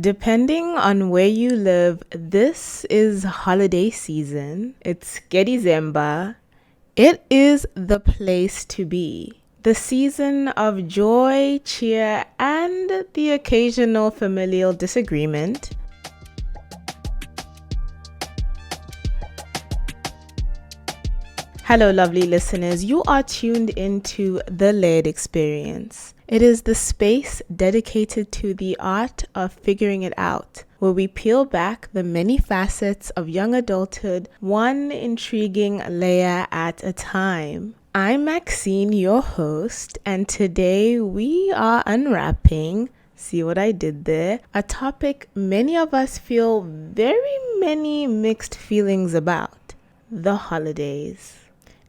Depending on where you live, this is holiday season. It's Gedizemba. It is the place to be. The season of joy, cheer, and the occasional familial disagreement. Hello, lovely listeners. You are tuned into The Layered Experience. It is the space dedicated to the art of figuring it out, where we peel back the many facets of young adulthood, one intriguing layer at a time. I'm Maxine, your host, and today we are unwrapping, see what I did there, a topic many of us feel very many mixed feelings about: the holidays.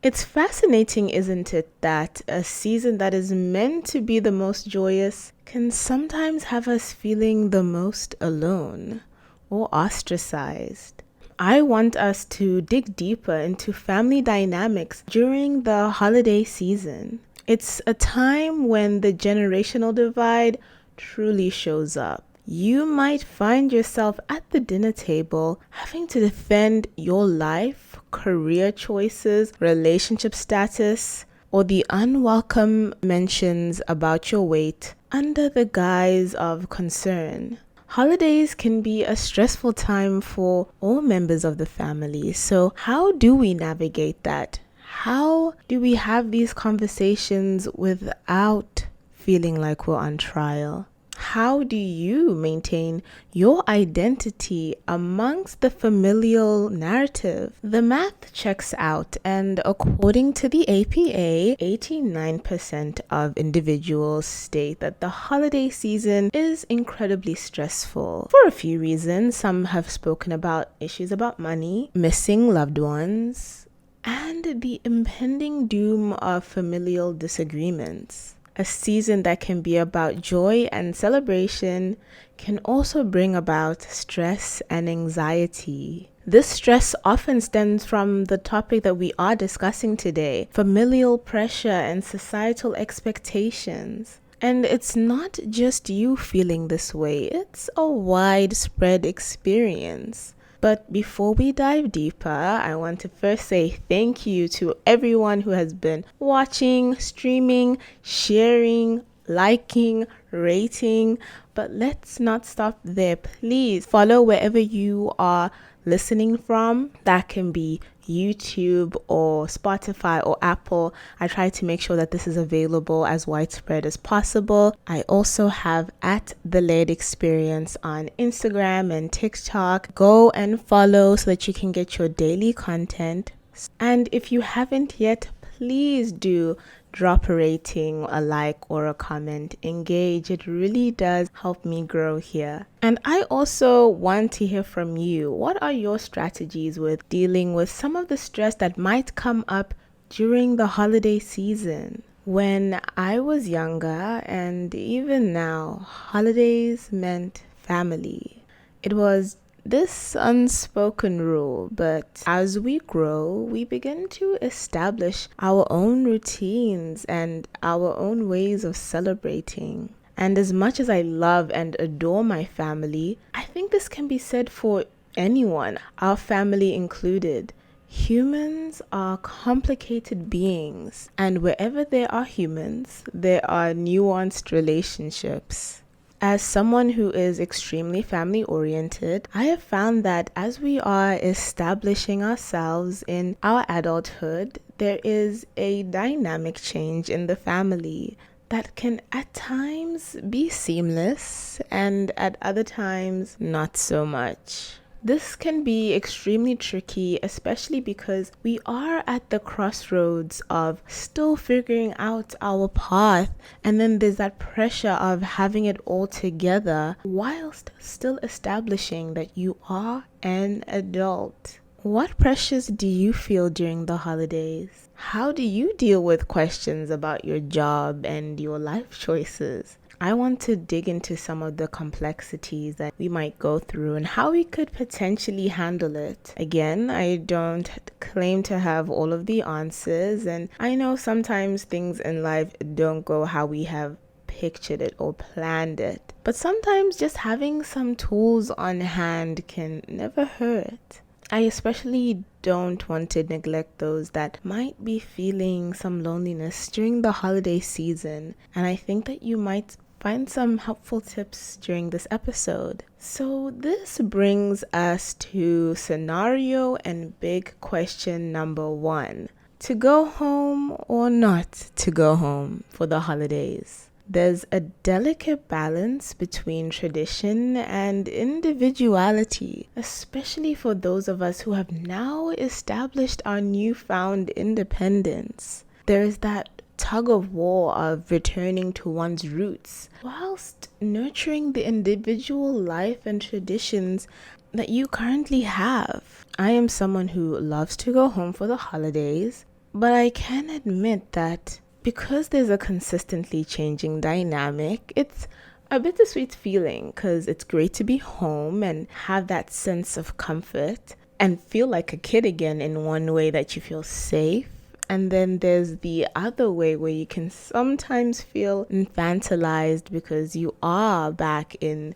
It's fascinating, isn't it, that a season that is meant to be the most joyous can sometimes have us feeling the most alone or ostracized. I want us to dig deeper into family dynamics during the holiday season. It's a time when the generational divide truly shows up. You might find yourself at the dinner table having to defend your life, career choices, relationship status, or the unwelcome mentions about your weight under the guise of concern. Holidays can be a stressful time for all members of the family. So how do we navigate that? How do we have these conversations without feeling like we're on trial? How do you maintain your identity amongst the familial narrative? The math checks out, and according to the APA, 89% of individuals state that the holiday season is incredibly stressful for a few reasons. Some have spoken about issues about money, missing loved ones, and the impending doom of familial disagreements. A season that can be about joy and celebration can also bring about stress and anxiety. This stress often stems from the topic that we are discussing today: familial pressure and societal expectations. And it's not just you feeling this way, it's a widespread experience. But before we dive deeper, I want to first say thank you to everyone who has been watching, streaming, sharing, liking, rating. But let's not stop there. Please follow wherever you are listening from. That can be YouTube or Spotify or Apple. I try to make sure that this is available as widespread as possible. I also have at The Layered Experience on Instagram and TikTok. Go and follow so that you can get your daily content. And if you haven't yet, please do drop a rating, a like, or a comment. Engage. It really does help me grow here. And I also want to hear from you. What are your strategies with dealing with some of the stress that might come up during the holiday season? When I was younger, and even now, holidays meant family. It was this unspoken rule, but as we grow, we begin to establish our own routines and our own ways of celebrating. And as much as I love and adore my family, I think this can be said for anyone, our family included. Humans are complicated beings, and wherever there are humans, there are nuanced relationships. As someone who is extremely family oriented, I have found that as we are establishing ourselves in our adulthood, there is a dynamic change in the family that can at times be seamless and at other times not so much. This can be extremely tricky, especially because we are at the crossroads of still figuring out our path, and then there's that pressure of having it all together whilst still establishing that you are an adult. What pressures do you feel during the holidays? How do you deal with questions about your job and your life choices? I want to dig into some of the complexities that we might go through and how we could potentially handle it. Again, I don't claim to have all of the answers, and I know sometimes things in life don't go how we have pictured it or planned it. But sometimes just having some tools on hand can never hurt. I especially don't want to neglect those that might be feeling some loneliness during the holiday season, and I think that you might find some helpful tips during this episode. So this brings us to scenario and big question number 1. To go home or not to go home for the holidays? There's a delicate balance between tradition and individuality, especially for those of us who have now established our newfound independence. There is that tug of war of returning to one's roots whilst nurturing the individual life and traditions that you currently have. I am someone who loves to go home for the holidays, but I can admit that because there's a consistently changing dynamic, it's a bittersweet feeling because it's great to be home and have that sense of comfort and feel like a kid again in one way that you feel safe. And then there's the other way where you can sometimes feel infantilized because you are back in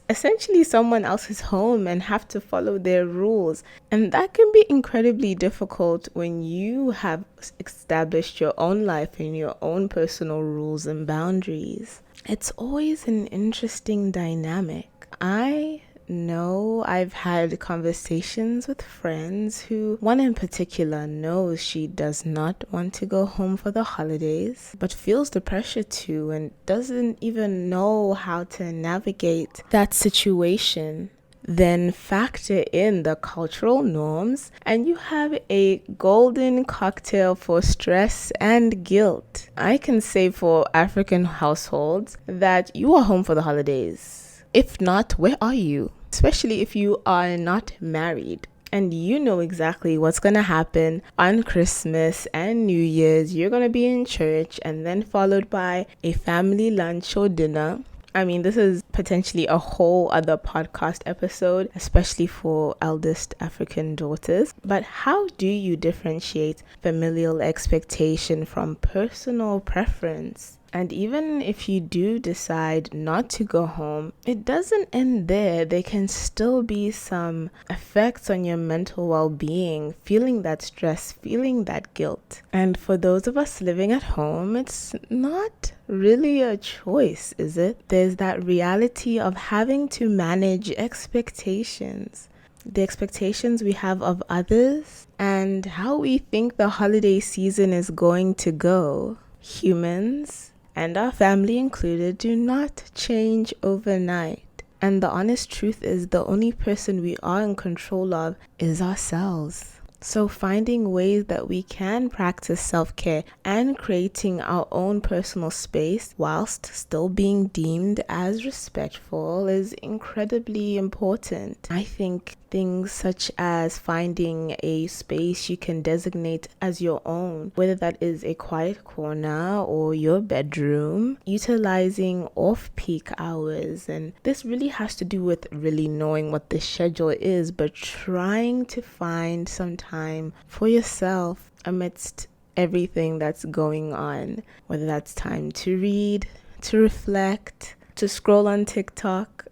essentially someone else's home and have to follow their rules. And that can be incredibly difficult when you have established your own life and your own personal rules and boundaries. It's always an interesting dynamic. I know I've had conversations with friends who, one in particular, knows she does not want to go home for the holidays, but feels the pressure to and doesn't even know how to navigate that situation. Then factor in the cultural norms, and you have a golden cocktail for stress and guilt. I can say for African households that you are home for the holidays. If not, where are you? Especially if you are not married and you know exactly what's going to happen on Christmas and New Year's. You're going to be in church and then followed by a family lunch or dinner. I mean, this is potentially a whole other podcast episode, especially for eldest African daughters. But how do you differentiate familial expectation from personal preference? And even if you do decide not to go home, it doesn't end there. There can still be some effects on your mental well-being, feeling that stress, feeling that guilt. And for those of us living at home, it's not really a choice, is it? There's that reality of having to manage expectations. The expectations we have of others and how we think the holiday season is going to go. Humans, and our family included, do not change overnight. And the honest truth is the only person we are in control of is ourselves. So finding ways that we can practice self-care and creating our own personal space whilst still being deemed as respectful is incredibly important. I think things such as finding a space you can designate as your own, whether that is a quiet corner or your bedroom, utilizing off-peak hours. And this really has to do with really knowing what the schedule is, but trying to find some time for yourself amidst everything that's going on, whether that's time to read, to reflect, to scroll on TikTok.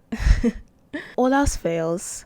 All else fails,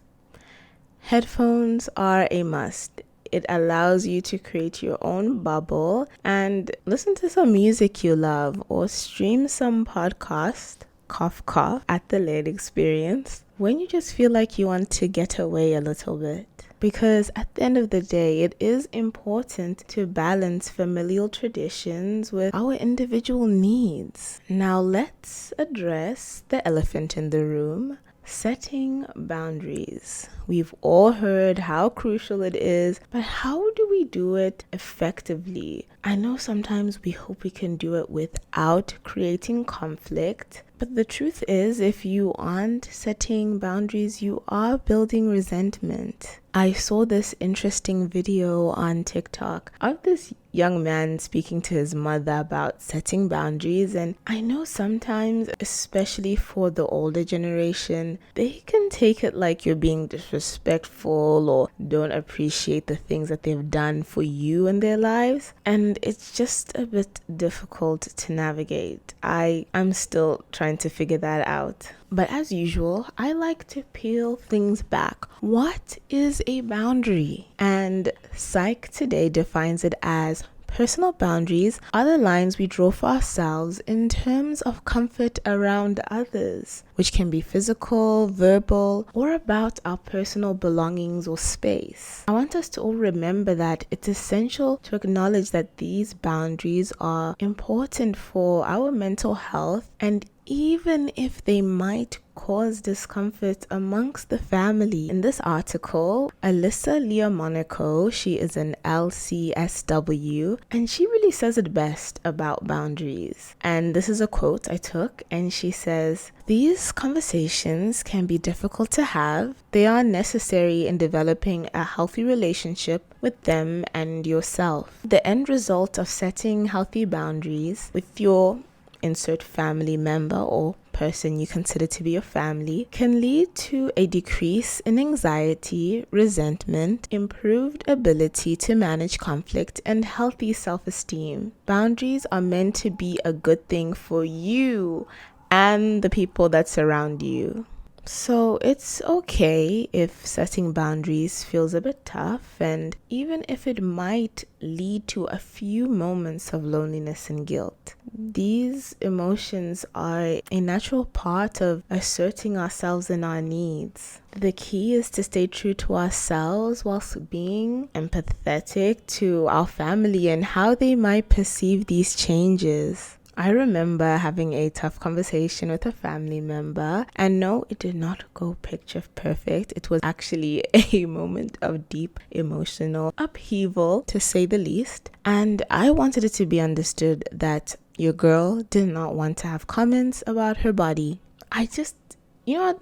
headphones are a must. It allows you to create your own bubble and listen to some music you love or stream some podcast, cough cough, at the late experience when you just feel like you want to get away a little bit. Because at the end of the day, it is important to balance familial traditions with our individual needs. Now let's address the elephant in the room. Setting boundaries. We've all heard how crucial it is, but how do we do it effectively? I know sometimes we hope we can do it without creating conflict, but the truth is, if you aren't setting boundaries, you are building resentment. I saw this interesting video on TikTok of this young man speaking to his mother about setting boundaries. And I know sometimes, especially for the older generation, they can take it like you're being disrespectful or don't appreciate the things that they've done for you in their lives. And it's just a bit difficult to navigate. I'm still trying to figure that out. But as usual, I like to peel things back. What is a boundary? And Psych today defines it as personal boundaries are the lines we draw for ourselves in terms of comfort around others, which can be physical, verbal, or about our personal belongings or space. I want us to all remember that it's essential to acknowledge that these boundaries are important for our mental health, and even if they might cause discomfort amongst the family. In this article, Alyssa Leomonaco, she is an LCSW, and she really says it best about boundaries. And this is a quote I took, and she says, "These conversations can be difficult to have. They are necessary in developing a healthy relationship with them and yourself. The end result of setting healthy boundaries with your insert family member or person you consider to be your family can lead to a decrease in anxiety, resentment, improved ability to manage conflict, and healthy self-esteem. Boundaries are meant to be a good thing for you and the people that surround you." So it's okay if setting boundaries feels a bit tough, and even if it might lead to a few moments of loneliness and guilt. These emotions are a natural part of asserting ourselves and our needs. The key is to stay true to ourselves whilst being empathetic to our family and how they might perceive these changes. I remember having a tough conversation with a family member, and no, it did not go picture perfect. It was actually a moment of deep emotional upheaval, to say the least. And I wanted it to be understood that your girl did not want to have comments about her body.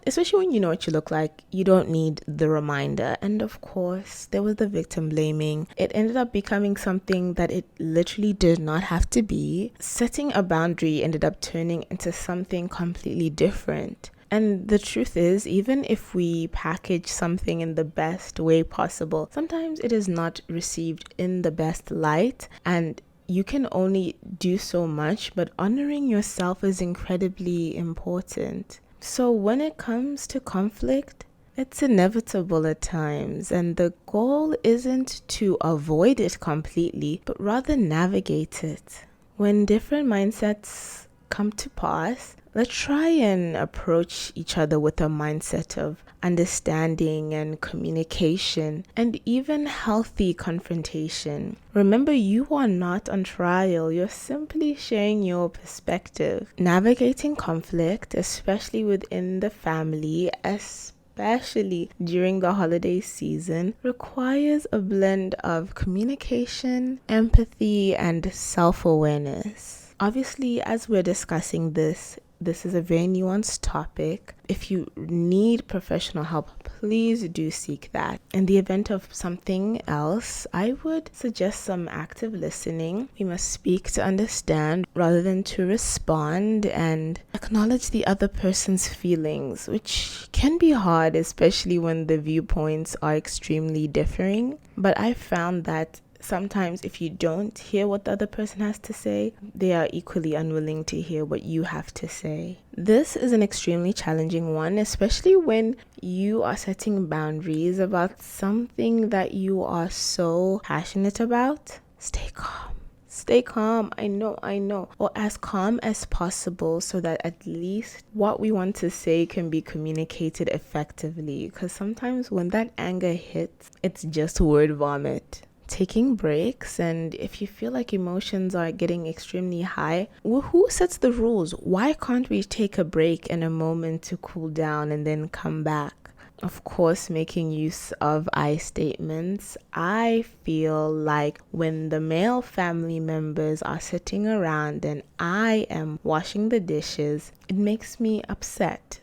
Especially when you know what you look like, you don't need the reminder. And of course, there was the victim blaming. It ended up becoming something that it literally did not have to be. Setting a boundary ended up turning into something completely different. And the truth is, even if we package something in the best way possible, sometimes it is not received in the best light, and you can only do so much, but honoring yourself is incredibly important. So when it comes to conflict, it's inevitable at times, and the goal isn't to avoid it completely, but rather navigate it. When different mindsets come to pass, let's try and approach each other with a mindset of understanding and communication, and even healthy confrontation. Remember, you are not on trial. You're simply sharing your perspective. Navigating conflict, especially within the family, especially during the holiday season, requires a blend of communication, empathy, and self-awareness. Obviously, as we're discussing this is a very nuanced topic. If you need professional help, please do seek that. In the event of something else, I would suggest some active listening. We must speak to understand rather than to respond, and acknowledge the other person's feelings, which can be hard, especially when the viewpoints are extremely differing. But I found that sometimes if you don't hear what the other person has to say, they are equally unwilling to hear what you have to say. This is an extremely challenging one, especially when you are setting boundaries about something that you are so passionate about. Stay calm. Stay calm. I know. Or as calm as possible, so that at least what we want to say can be communicated effectively. Because sometimes when that anger hits, it's just word vomit. Taking breaks, and if you feel like emotions are getting extremely high, who sets the rules? Why can't we take a break and a moment to cool down and then come back? Of course, making use of I statements. I feel like when the male family members are sitting around and I am washing the dishes, it makes me upset.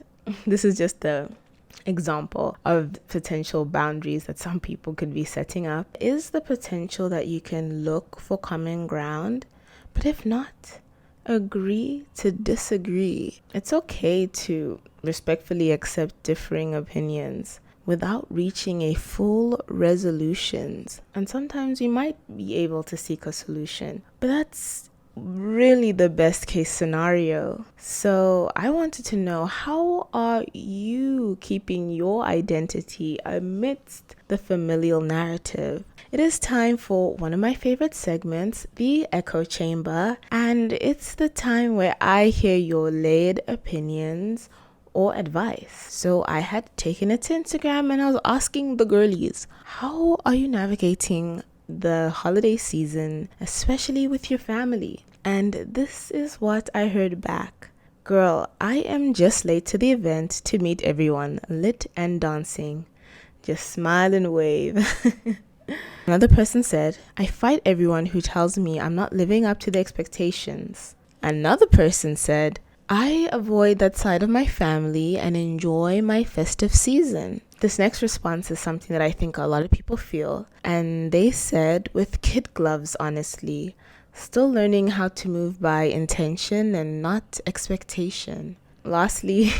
This is just a example of potential boundaries that some people could be setting up is the potential that you can look for common ground, but if not, agree to disagree. It's okay to respectfully accept differing opinions without reaching a full resolutions. And sometimes you might be able to seek a solution, but that's really the best case scenario. So I wanted to know, how are you keeping your identity amidst the familial narrative? It is time for one of my favorite segments, the echo chamber, and it's the time where I hear your layered opinions or advice. So I had taken it to Instagram and I was asking the girlies, how are you navigating the holiday season, especially with your family? And this is what I heard back. Girl, I am just late to the event to meet everyone, lit and dancing. Just smile and wave. Another person said, I fight everyone who tells me I'm not living up to the expectations. Another person said, I avoid that side of my family and enjoy my festive season. This next response is something that I think a lot of people feel. And they said, with kid gloves, honestly, still learning how to move by intention and not expectation. Lastly,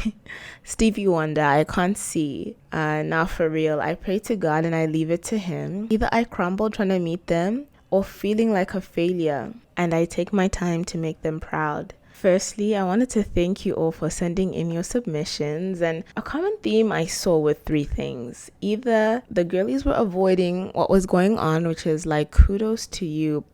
Stevie Wonder, I can't see. Now for real, I pray to God and I leave it to Him. Either I crumble trying to meet them or feeling like a failure, and I take my time to make them proud. Firstly, I wanted to thank you all for sending in your submissions, and a common theme I saw with three things. Either the girlies were avoiding what was going on, which is like, kudos to you,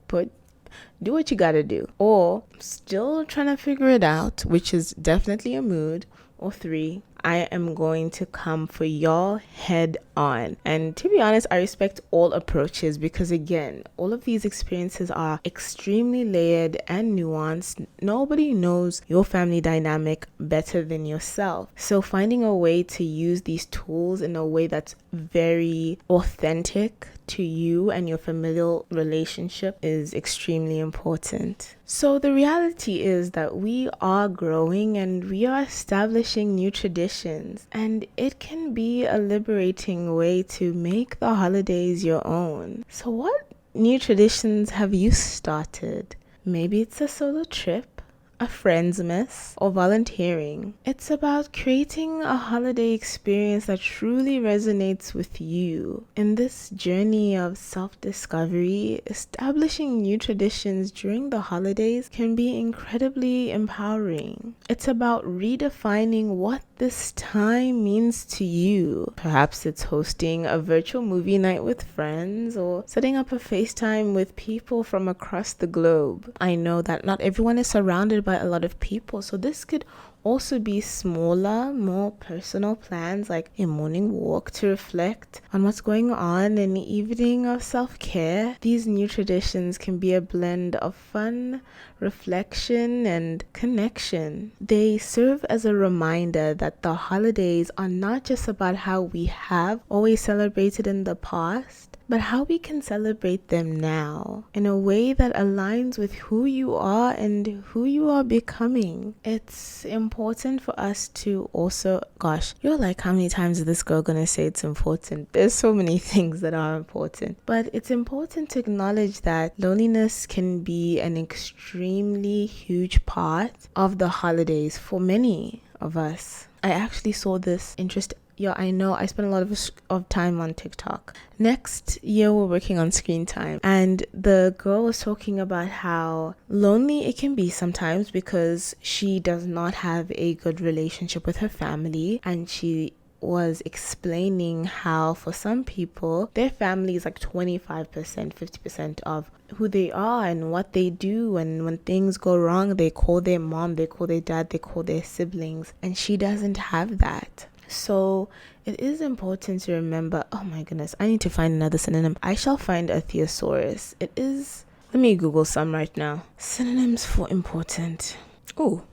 do what you gotta do, or still trying to figure it out, which is definitely a mood, or three, I am going to come for y'all head on. And to be honest, I respect all approaches because, again, all of these experiences are extremely layered and nuanced. Nobody knows your family dynamic better than yourself. So finding a way to use these tools in a way that's very authentic to you and your familial relationship is extremely important. So the reality is that we are growing and we are establishing new traditions, and it can be a liberating way to make the holidays your own. So what new traditions have you started? Maybe it's a solo trip, a friend's miss, or volunteering. It's about creating a holiday experience that truly resonates with you. In this journey of self-discovery, establishing new traditions during the holidays can be incredibly empowering. It's about redefining what this time means to you. Perhaps it's hosting a virtual movie night with friends or setting up a FaceTime with people from across the globe. I know that not everyone is surrounded by a lot of people, so this could also be smaller, more personal plans like a morning walk to reflect on what's going on, an evening of self-care. These new traditions can be a blend of fun, reflection, and connection. They serve as a reminder that the holidays are not just about how we have always celebrated in the past, but how we can celebrate them now in a way that aligns with who you are and who you are becoming. It's important for us to also, gosh, you're like, how many times is this girl gonna say it's important? There's so many things that are important, but it's important to acknowledge that loneliness can be an extremely huge part of the holidays for many of us. I actually saw this interest. Yeah, I know I spent a lot of time on TikTok. Next year, we're working on screen time. And the girl was talking about how lonely it can be sometimes because she does not have a good relationship with her family. And she was explaining how for some people, their family is like 25%, 50% of who they are and what they do. And when things go wrong, they call their mom, they call their dad, they call their siblings. And she doesn't have that. So it is important to remember, oh my goodness, I need to find another synonym. I shall find a thesaurus. It is, let me Google some right now. Synonyms for important. Oh,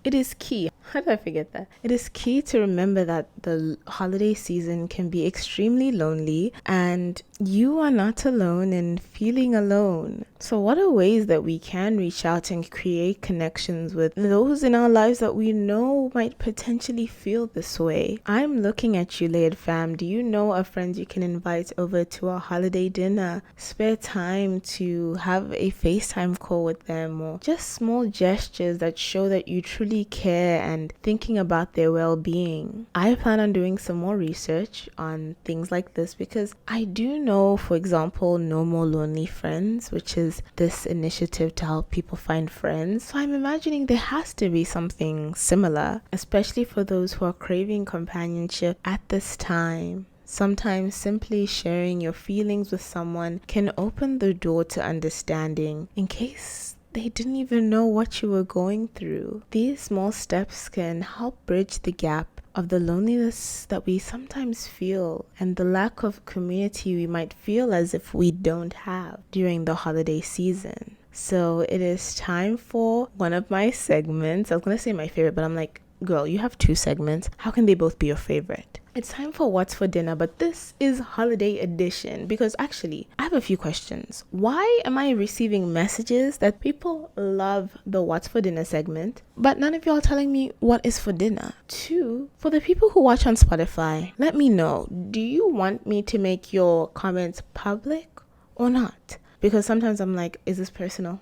It is key. How did I forget that? It is key to remember that the holiday season can be extremely lonely and you are not alone in feeling alone. So what are ways that we can reach out and create connections with those in our lives that we know might potentially feel this way? I'm looking at you, Layered Fam. Do you know a friend you can invite over to a holiday dinner? Spare time to have a FaceTime call with them, or just small gestures that show that you truly care and thinking about their well-being. I plan on doing some more research on things like this because I do know, for example, No More Lonely Friends, which is this initiative to help people find friends. So I'm imagining there has to be something similar, especially for those who are craving companionship at this time. Sometimes simply sharing your feelings with someone can open the door to understanding in case they didn't even know what you were going through. These small steps can help bridge the gap of the loneliness that we sometimes feel and the lack of community we might feel as if we don't have during the holiday season. So it is time for one of my segments. I was going to say my favorite, but I'm like, girl, you have two segments. How can they both be your favorite? It's time for What's for Dinner, but this is holiday edition because actually I have a few questions. Why am I receiving messages that people love the What's for Dinner segment, but none of y'all telling me what is for dinner? 2, for the people who watch on Spotify, let me know, do you want me to make your comments public or not? Because sometimes I'm like, is this personal?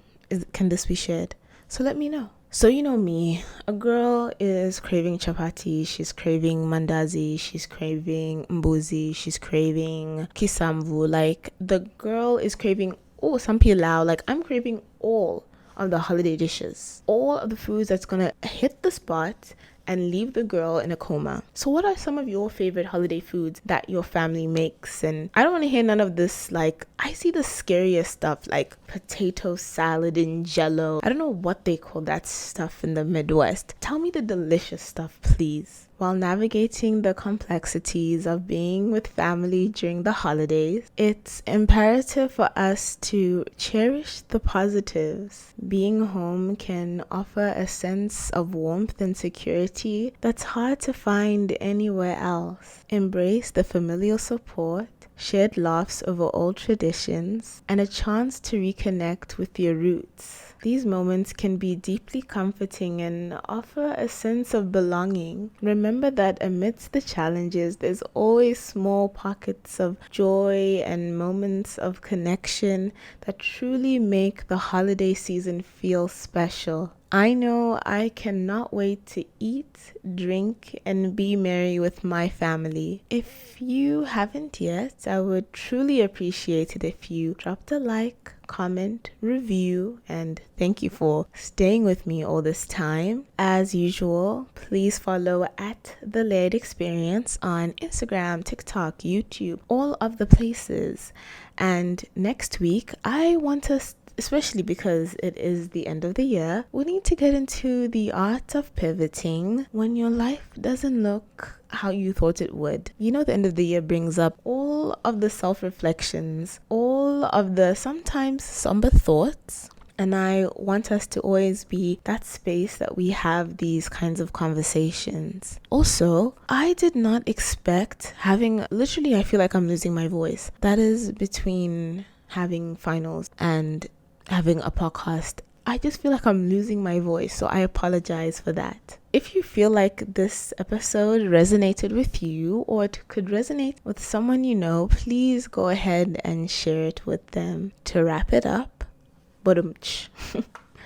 Can this be shared? So let me know. So you know me, a girl is craving chapati, she's craving mandazi, she's craving mbuzi, she's craving kisamvu. Like the girl is craving, some pilau. Like I'm craving all of the holiday dishes, all of the foods that's gonna hit the spot and leave the girl in a coma. So what are some of your favorite holiday foods that your family makes? And I don't want to hear none of this, like, I see the scariest stuff like potato salad and jello. I don't know what they call that stuff in the Midwest. Tell me the delicious stuff, please. While navigating the complexities of being with family during the holidays, it's imperative for us to cherish the positives. Being home can offer a sense of warmth and security that's hard to find anywhere else. Embrace the familial support, shared laughs over old traditions, and a chance to reconnect with your roots. These moments can be deeply comforting and offer a sense of belonging. Remember that amidst the challenges, there's always small pockets of joy and moments of connection that truly make the holiday season feel special. I know I cannot wait to eat, drink, and be merry with my family. If you haven't yet, I would truly appreciate it if you dropped a like, comment, review, and thank you for staying with me all this time. As usual, please follow at The Layered Experience on Instagram, TikTok, YouTube, all of the places. And next week, I want us, especially because it is the end of the year, we need to get into the art of pivoting when your life doesn't look how you thought it would. You know, the end of the year brings up all of the self-reflections, all of the sometimes somber thoughts. And I want us to always be that space that we have these kinds of conversations. Also, I did not expect having, literally, I feel like I'm losing my voice. That is between having finals and having a podcast. I just feel like I'm losing my voice, so I apologize for that. If you feel like this episode resonated with you or it could resonate with someone you know, please go ahead and share it with them. To wrap it up,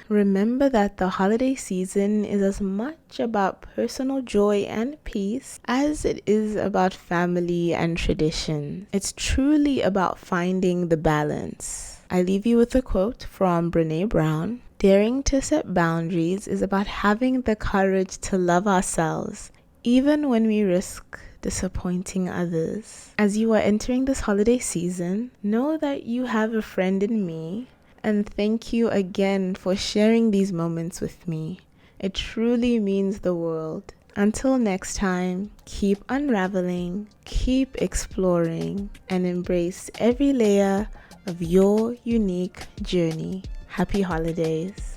remember that the holiday season is as much about personal joy and peace as it is about family and tradition. It's truly about finding the balance. I leave you with a quote from Brené Brown. Daring to set boundaries is about having the courage to love ourselves, even when we risk disappointing others. As you are entering this holiday season, know that you have a friend in me, and thank you again for sharing these moments with me. It truly means the world. Until next time, keep unraveling, keep exploring, and embrace every layer of your unique journey. Happy holidays.